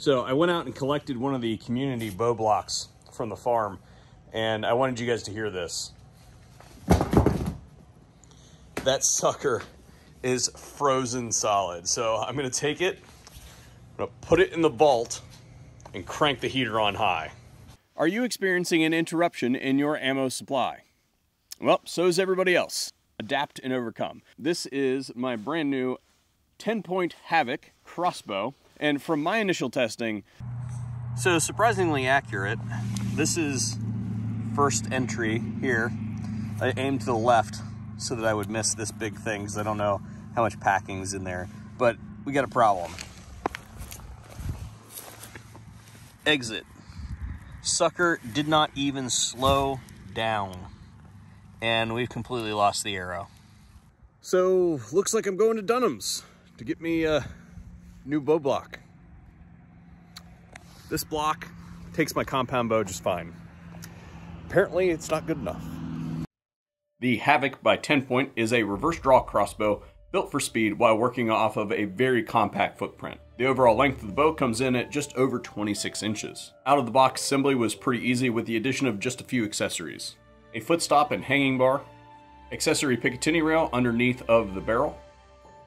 So I went out and collected one of the community bow blocks from the farm, and I wanted you guys to hear this. That sucker is frozen solid. So I'm gonna take it, I'm gonna put it in the vault and crank the heater on high. Are you experiencing an interruption in your ammo supply? Well, so is everybody else. Adapt and overcome. This is my brand new Tenpoint Havoc crossbow, and from my initial testing, so surprisingly accurate. This is first entry here. I aimed to the left so that I would miss this big thing because I don't know how much packing's in there, but we got a problem. Exit. Sucker did not even slow down, and we've completely lost the arrow. So looks like I'm going to Dunham's to get me a new bow block. This block takes my compound bow just fine. Apparently it's not good enough. The Havoc by Tenpoint is a reverse draw crossbow built for speed while working off of a very compact footprint. The overall length of the bow comes in at just over 26 inches. Out of the box assembly was pretty easy with the addition of just a few accessories. A footstop and hanging bar, accessory Picatinny rail underneath of the barrel,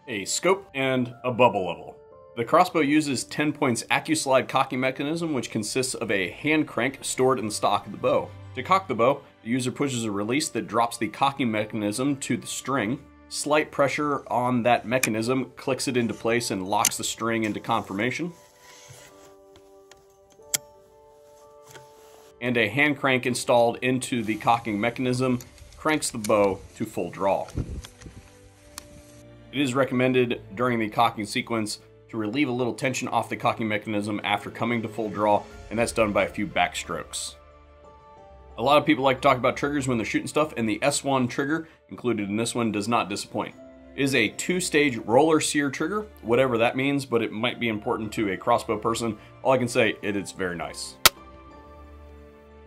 a scope, and a bubble level. The crossbow uses Tenpoint's AccuSlide cocking mechanism, which consists of a hand crank stored in the stock of the bow. To cock the bow, the user pushes a release that drops the cocking mechanism to the string. Slight pressure on that mechanism clicks it into place and locks the string into conformation. And a hand crank installed into the cocking mechanism cranks the bow to full draw. It is recommended during the cocking sequence to relieve a little tension off the cocking mechanism after coming to full draw, and that's done by a few backstrokes. A lot of people like to talk about triggers when they're shooting stuff, and the S1 trigger included in this one does not disappoint. It is a 2-stage roller sear trigger, whatever that means, but it might be important to a crossbow person. All I can say, it is very nice.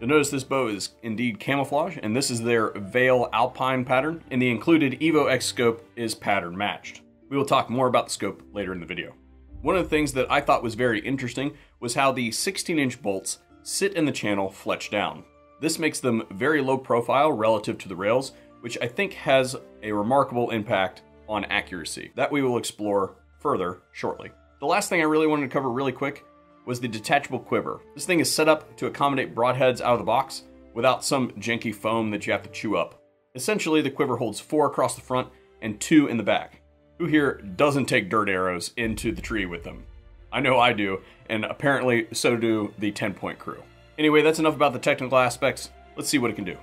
You'll notice this bow is indeed camouflage, and this is their Veil Alpine pattern, and the included Evo X scope is pattern matched. We will talk more about the scope later in the video. One of the things that I thought was very interesting was how the 16-inch bolts sit in the channel fletched down. This makes them very low profile relative to the rails, which I think has a remarkable impact on accuracy. That we will explore further shortly. The last thing I really wanted to cover really quick was the detachable quiver. This thing is set up to accommodate broadheads out of the box without some janky foam that you have to chew up. Essentially, the quiver holds 4 across the front and 2 in the back. Who here doesn't take dirt arrows into the tree with them? I know I do, and apparently so do the Tenpoint crew. Anyway, that's enough about the technical aspects. Let's see what it can do.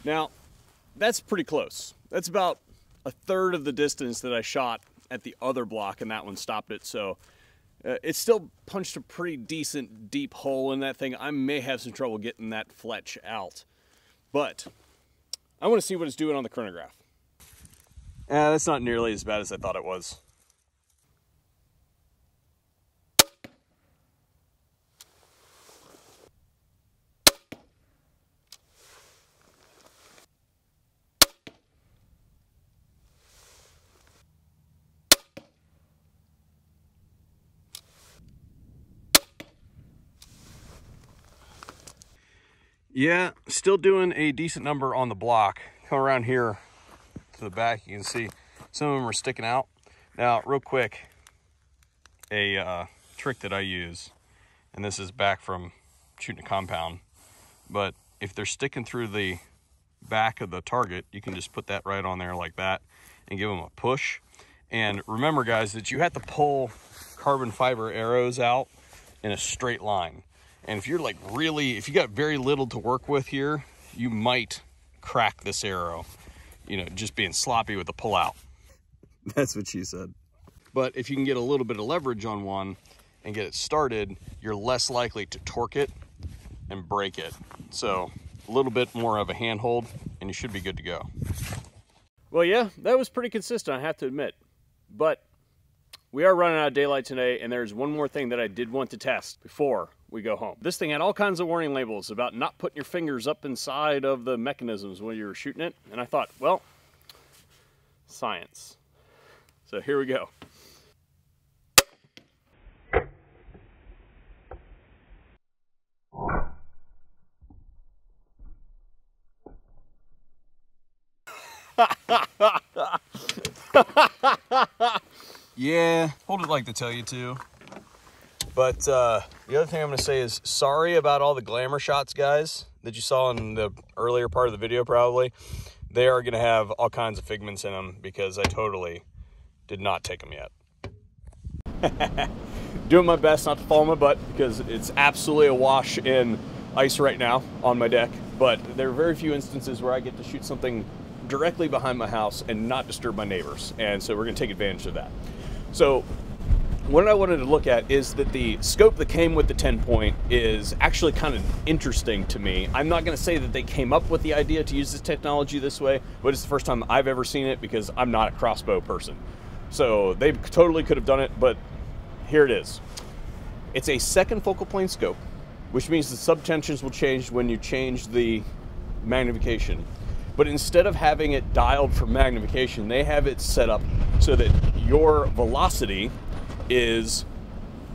Now, that's pretty close. That's about a third of the distance that I shot at the other block, and that one stopped it. So it still punched a pretty decent deep hole in that thing. I may have some trouble getting that fletch out, but I want to see what it's doing on the chronograph. That's not nearly as bad as I thought it was. Yeah, still doing a decent number on the block. Come around here to the back, you can see some of them are sticking out. Now, real quick, a trick that I use, and this is back from shooting a compound, but if they're sticking through the back of the target, you can just put that right on there like that and give them a push. And remember, guys, that you have to pull carbon fiber arrows out in a straight line. And if you're like if you got very little to work with here, you might crack this arrow, you know, just being sloppy with the pull out. That's what she said. But if you can get a little bit of leverage on one and get it started, you're less likely to torque it and break it. So a little bit more of a handhold and you should be good to go. Well, yeah, that was pretty consistent, I have to admit. But we are running out of daylight today, and there's one more thing that I did want to test before we go home. This thing had all kinds of warning labels about not putting your fingers up inside of the mechanisms when you were shooting it. And I thought, well, science. So here we go. Yeah, hold it like they tell you to. But the other thing I'm going to say is sorry about all the glamour shots, guys, that you saw in the earlier part of the video probably. They are going to have all kinds of figments in them because I totally did not take them yet. Doing my best not to fall on my butt because it's absolutely awash in ice right now on my deck. But there are very few instances where I get to shoot something directly behind my house and not disturb my neighbors. And so we're going to take advantage of that. So what I wanted to look at is that the scope that came with the Tenpoint is actually kind of interesting to me. I'm not going to say that they came up with the idea to use this technology this way, but it's the first time I've ever seen it because I'm not a crossbow person. So they totally could have done it, but here it is. It's a second focal plane scope, which means the subtensions will change when you change the magnification. But instead of having it dialed for magnification, they have it set up so that your velocity is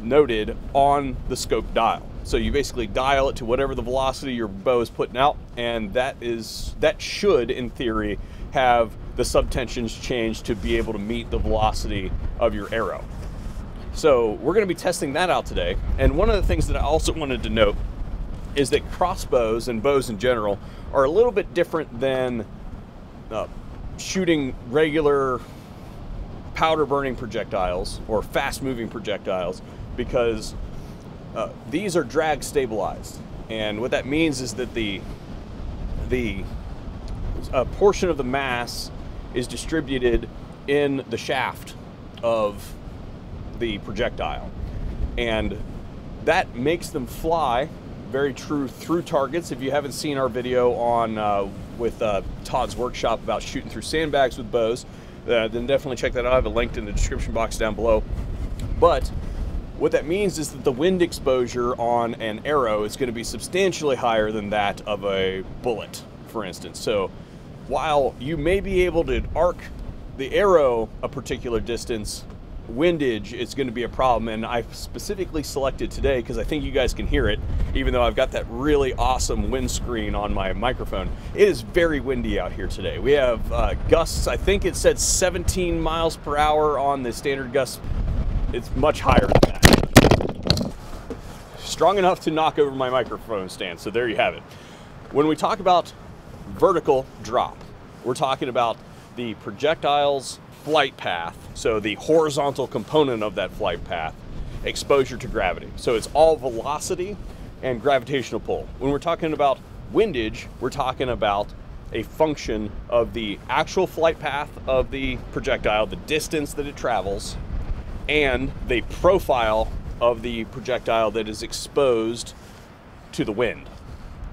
noted on the scope dial. So you basically dial it to whatever the velocity your bow is putting out, and that should, in theory, have the subtensions change to be able to meet the velocity of your arrow. So we're going to be testing that out today. And one of the things that I also wanted to note is that crossbows and bows in general are a little bit different than shooting regular powder burning projectiles or fast moving projectiles, because these are drag stabilized. And what that means is that the portion of the mass is distributed in the shaft of the projectile, and that makes them fly very true through targets. If you haven't seen our video on with Todd's workshop about shooting through sandbags with bows, then definitely check that out. I have it linked in the description box down below. But what that means is that the wind exposure on an arrow is going to be substantially higher than that of a bullet, for instance. So while you may be able to arc the arrow a particular distance, windage is going to be a problem. And I specifically selected today because I think you guys can hear it, even though I've got that really awesome windscreen on my microphone. It is very windy out here today. We have gusts, I think it said 17 miles per hour on the standard gust. It's much higher than that. Strong enough to knock over my microphone stand, so there you have it. When we talk about vertical drop, we're talking about the projectile's flight path, so the horizontal component of that flight path, exposure to gravity. So it's all velocity and gravitational pull. When we're talking about windage, we're talking about a function of the actual flight path of the projectile, the distance that it travels, and the profile of the projectile that is exposed to the wind.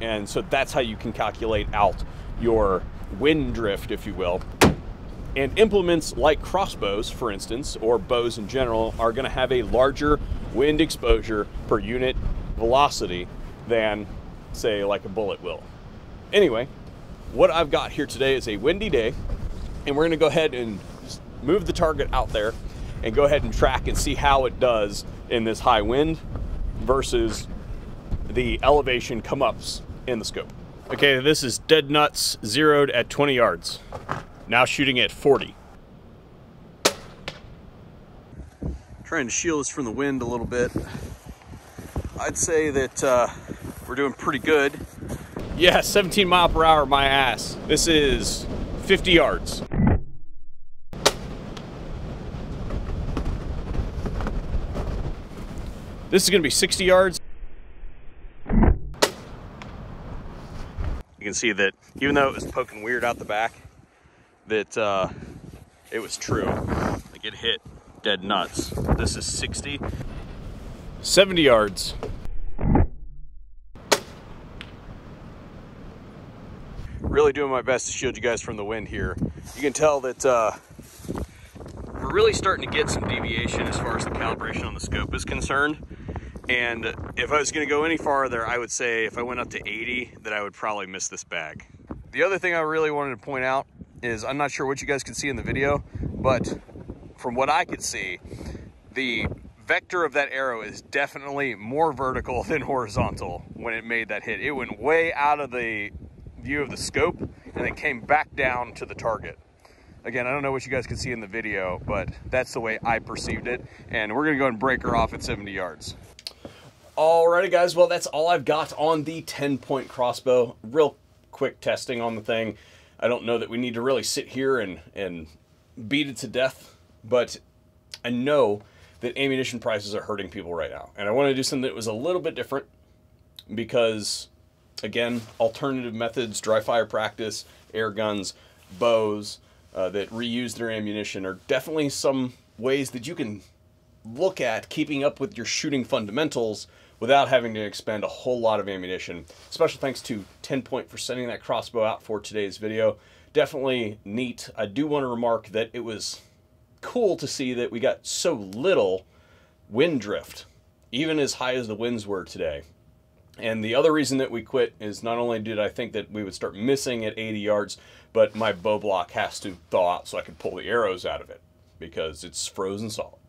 And so that's how you can calculate out your wind drift, if you will. And implements like crossbows, for instance, or bows in general, are going to have a larger wind exposure per unit velocity than, say, like a bullet will. Anyway, what I've got here today is a windy day, and we're going to go ahead and move the target out there and go ahead and track and see how it does in this high wind versus the elevation come-ups in the scope. Okay, this is dead nuts, zeroed at 20 yards. Now shooting at 40. Trying to shield us from the wind a little bit. I'd say that we're doing pretty good. Yeah, 17 mile per hour, my ass. This is 50 yards. This is gonna be 60 yards. can see that even though it was poking weird out the back, that it was true. Like, it hit dead nuts. This is 60. 70 yards. Really doing my best to shield you guys from the wind here. You can tell that we're really starting to get some deviation as far as the calibration on the scope is concerned. And if I was going to go any farther, I would say if I went up to 80, that I would probably miss this bag. The other thing I really wanted to point out is, I'm not sure what you guys could see in the video, but from what I could see, the vector of that arrow is definitely more vertical than horizontal when it made that hit. It went way out of the view of the scope and then came back down to the target. Again, I don't know what you guys can see in the video, but that's the way I perceived it. And we're gonna go and break her off at 70 yards. Alrighty guys, well that's all I've got on the 10-point crossbow. Real quick testing on the thing. I don't know that we need to really sit here and beat it to death, but I know that ammunition prices are hurting people right now. And I want to do something that was a little bit different because, again, alternative methods, dry fire practice, air guns, bows that reuse their ammunition are definitely some ways that you can look at keeping up with your shooting fundamentals without having to expend a whole lot of ammunition. Special thanks to 10-point for sending that crossbow out for today's video. Definitely neat. I do want to remark that it was cool to see that we got so little wind drift, even as high as the winds were today. And the other reason that we quit is not only did I think that we would start missing at 80 yards, but my bow block has to thaw out so I can pull the arrows out of it because it's frozen solid.